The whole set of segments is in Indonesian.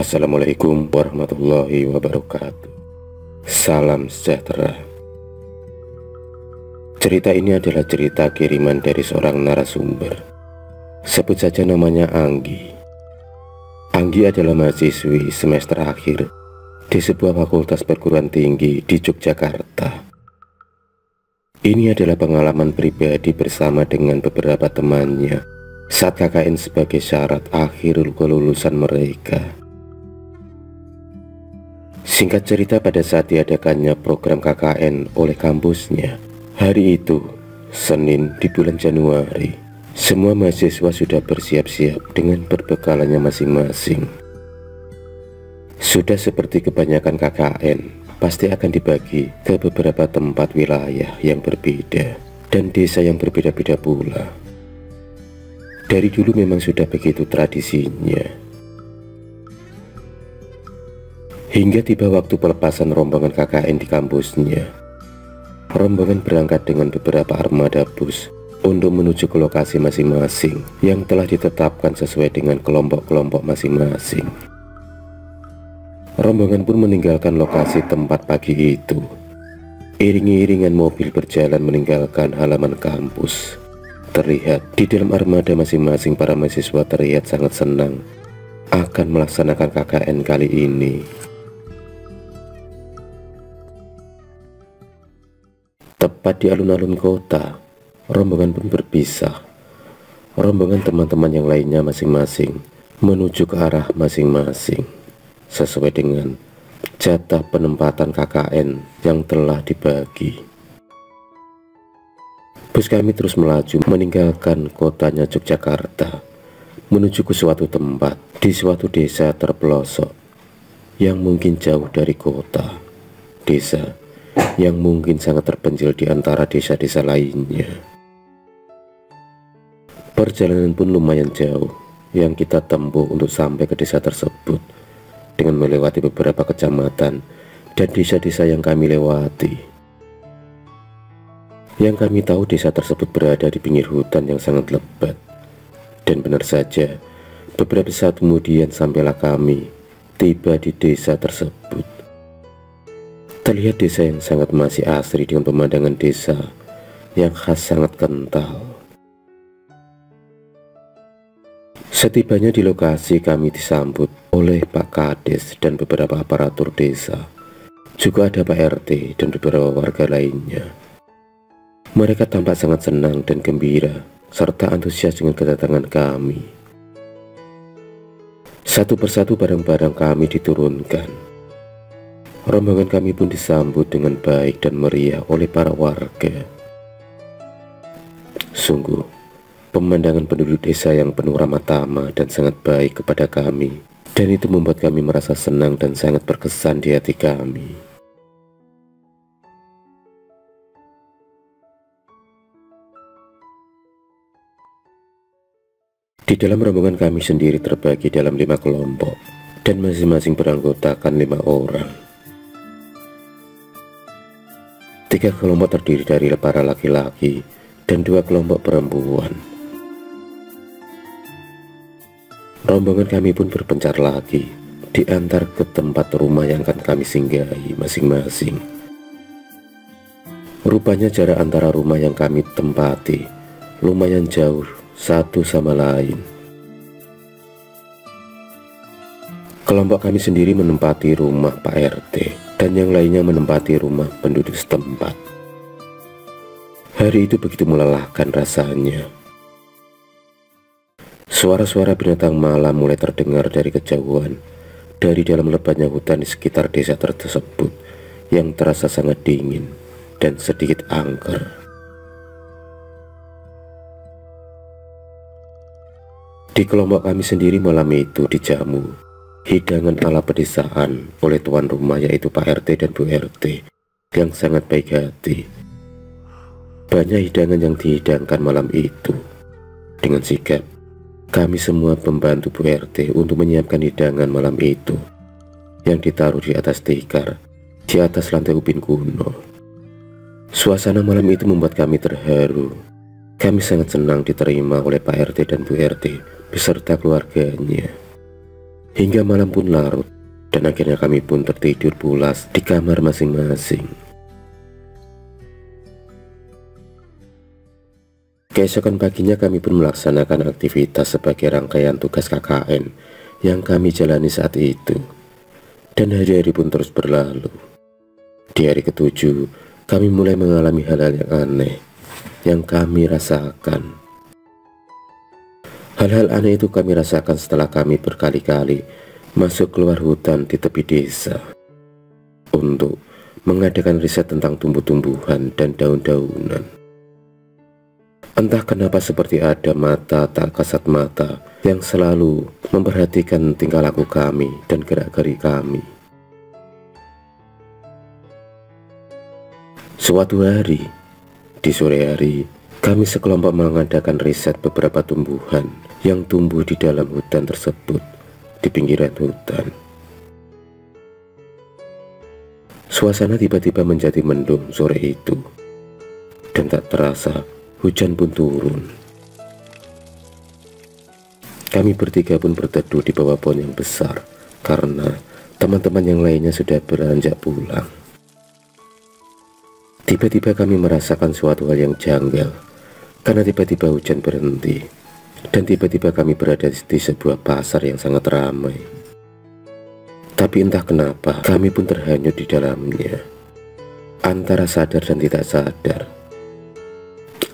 Assalamualaikum warahmatullahi wabarakatuh. Salam sejahtera. Cerita ini adalah cerita kiriman dari seorang narasumber. Sebut saja namanya Anggi. Anggi adalah mahasiswi semester akhir di sebuah fakultas perguruan tinggi di Yogyakarta. Ini adalah pengalaman pribadi bersama dengan beberapa temannya saat KKN sebagai syarat akhir kelulusan mereka. Singkat cerita, pada saat diadakannya program KKN oleh kampusnya, hari itu, Senin di bulan Januari, semua mahasiswa sudah bersiap-siap dengan perbekalannya masing-masing. Sudah seperti kebanyakan KKN, pasti akan dibagi ke beberapa tempat wilayah yang berbeda dan desa yang berbeda-beda pula. Dari dulu memang sudah begitu tradisinya. Hingga tiba waktu pelepasan rombongan KKN di kampusnya. Rombongan berangkat dengan beberapa armada bus untuk menuju ke lokasi masing-masing yang telah ditetapkan sesuai dengan kelompok-kelompok masing-masing. Rombongan pun meninggalkan lokasi tempat pagi itu. Iring-iringan mobil berjalan meninggalkan halaman kampus. Terlihat di dalam armada masing-masing para mahasiswa terlihat sangat senang akan melaksanakan KKN kali ini. Tepat di alun-alun kota, rombongan pun berpisah. Rombongan teman-teman yang lainnya masing-masing menuju ke arah masing-masing sesuai dengan jatah penempatan KKN yang telah dibagi. Bus kami terus melaju meninggalkan kotanya Yogyakarta menuju ke suatu tempat di suatu desa terpelosok yang mungkin jauh dari kota, desa yang mungkin sangat terpencil di antara desa-desa lainnya. Perjalanan pun lumayan jauh yang kita tempuh untuk sampai ke desa tersebut dengan melewati beberapa kecamatan dan desa-desa yang kami lewati. Yang kami tahu desa tersebut berada di pinggir hutan yang sangat lebat. Dan benar saja, beberapa saat kemudian sampailah kami tiba di desa tersebut. Terlihat desa yang sangat masih asri dengan pemandangan desa yang khas sangat kental. Setibanya di lokasi kami disambut oleh Pak Kades dan beberapa aparatur desa. Juga ada Pak RT dan beberapa warga lainnya. Mereka tampak sangat senang dan gembira serta antusias dengan kedatangan kami. Satu persatu barang-barang kami diturunkan. Rombongan kami pun disambut dengan baik dan meriah oleh para warga. Sungguh, pemandangan penduduk desa yang penuh ramah tamah dan sangat baik kepada kami, dan itu membuat kami merasa senang dan sangat berkesan di hati kami. Di dalam rombongan kami sendiri terbagi dalam 5 kelompok, dan masing-masing beranggotakan 5 orang. 3 kelompok terdiri dari para laki-laki dan 2 kelompok perempuan. Rombongan kami pun berpencar lagi diantar ke tempat rumah yang akan kami singgahi masing-masing. Rupanya jarak antara rumah yang kami tempati lumayan jauh satu sama lain. Kelompok kami sendiri menempati rumah Pak RT dan yang lainnya menempati rumah penduduk setempat. Hari itu begitu melelahkan rasanya. Suara-suara binatang malam mulai terdengar dari kejauhan, dari dalam lebatnya hutan di sekitar desa tersebut yang terasa sangat dingin dan sedikit angker. Di kelompok kami sendiri malam itu dijamu hidangan ala pedesaan oleh tuan rumah yaitu Pak RT dan Bu RT yang sangat baik hati. Banyak hidangan yang dihidangkan malam itu. Dengan sigap, kami semua membantu Bu RT untuk menyiapkan hidangan malam itu yang ditaruh di atas tikar, di atas lantai ubin kuno. Suasana malam itu membuat kami terharu. Kami sangat senang diterima oleh Pak RT dan Bu RT beserta keluarganya. Hingga malam pun larut, dan akhirnya kami pun tertidur pulas di kamar masing-masing. Keesokan paginya kami pun melaksanakan aktivitas sebagai rangkaian tugas KKN yang kami jalani saat itu. Dan hari-hari pun terus berlalu. Di hari ketujuh, kami mulai mengalami hal-hal yang aneh yang kami rasakan. Hal-hal aneh itu kami rasakan setelah kami berkali-kali masuk keluar hutan di tepi desa untuk mengadakan riset tentang tumbuh-tumbuhan dan daun-daunan. Entah kenapa seperti ada mata tak kasat mata yang selalu memperhatikan tingkah laku kami dan gerak-gerik kami. Suatu hari, di sore hari, kami sekelompok mengadakan riset beberapa tumbuhan yang tumbuh di dalam hutan tersebut, di pinggiran hutan. Suasana tiba-tiba menjadi mendung sore itu, dan tak terasa hujan pun turun. Kami bertiga pun berteduh di bawah pohon yang besar, karena teman-teman yang lainnya sudah beranjak pulang. Tiba-tiba kami merasakan suatu hal yang janggal, karena tiba-tiba hujan berhenti, dan tiba-tiba kami berada di sebuah pasar yang sangat ramai. Tapi entah kenapa, kami pun terhanyut di dalamnya, antara sadar dan tidak sadar.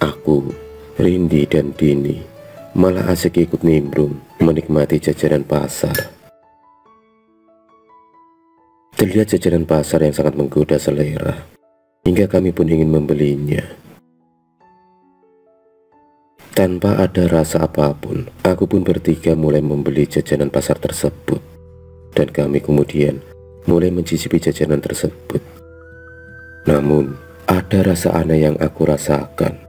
Aku, Rindi, dan Dini malah asik ikut nimbrung menikmati jajanan pasar. Terlihat jajanan pasar yang sangat menggoda selera, hingga kami pun ingin membelinya. Tanpa ada rasa apapun, aku pun bertiga mulai membeli jajanan pasar tersebut, dan kami kemudian mulai mencicipi jajanan tersebut. Namun, ada rasa aneh yang aku rasakan,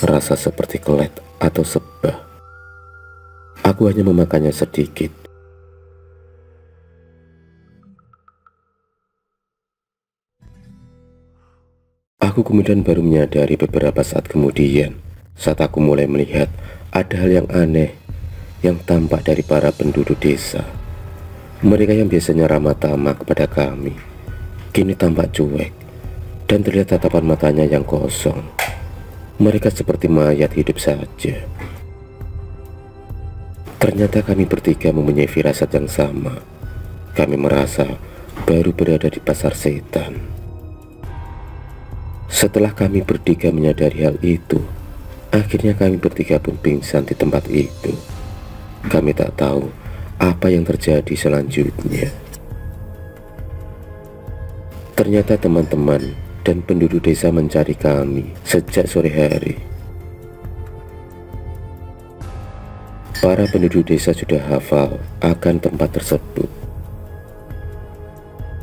rasa seperti kelet atau sebah. Aku hanya memakannya sedikit. Aku kemudian baru menyadari beberapa saat kemudian, saat aku mulai melihat ada hal yang aneh yang tampak dari para penduduk desa. Mereka yang biasanya ramah tamah kepada kami, kini tampak cuek, dan terlihat tatapan matanya yang kosong. Mereka seperti mayat hidup saja. Ternyata kami bertiga mempunyai firasat yang sama. Kami merasa baru berada di pasar setan. Setelah kami bertiga menyadari hal itu, akhirnya kami bertiga pun pingsan di tempat itu. Kami tak tahu apa yang terjadi selanjutnya. Ternyata teman-teman dan penduduk desa mencari kami sejak sore hari. Para penduduk desa sudah hafal akan tempat tersebut.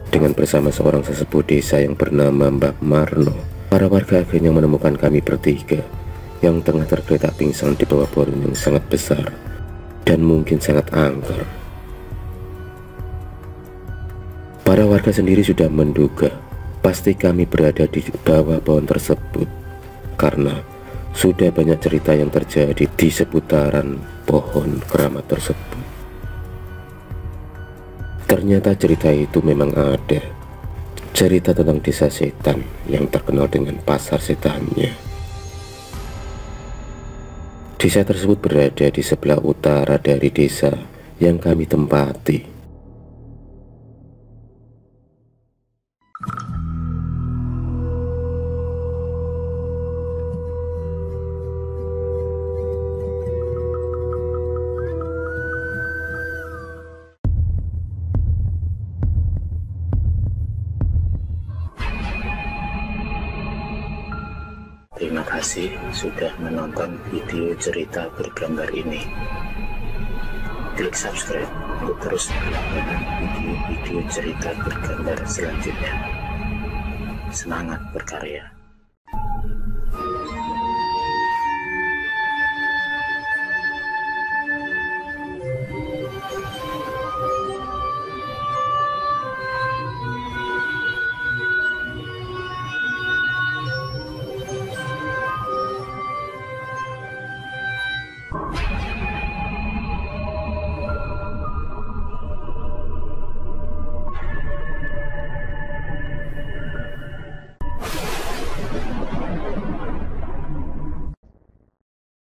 Dengan bersama seorang sesepuh desa yang bernama Mbak Marno, para warga akhirnya menemukan kami bertiga yang tengah tergeletak pingsan di bawah pohon yang sangat besar dan mungkin sangat angker. Para warga sendiri sudah menduga pasti kami berada di bawah pohon tersebut, karena sudah banyak cerita yang terjadi di seputaran pohon keramat tersebut. Ternyata cerita itu memang ada. Cerita tentang desa setan yang terkenal dengan pasar setannya. Desa tersebut berada di sebelah utara dari desa yang kami tempati. Terima kasih sudah menonton video cerita bergambar ini. Klik subscribe untuk terus mendapatkan video-video cerita bergambar selanjutnya. Semangat berkarya.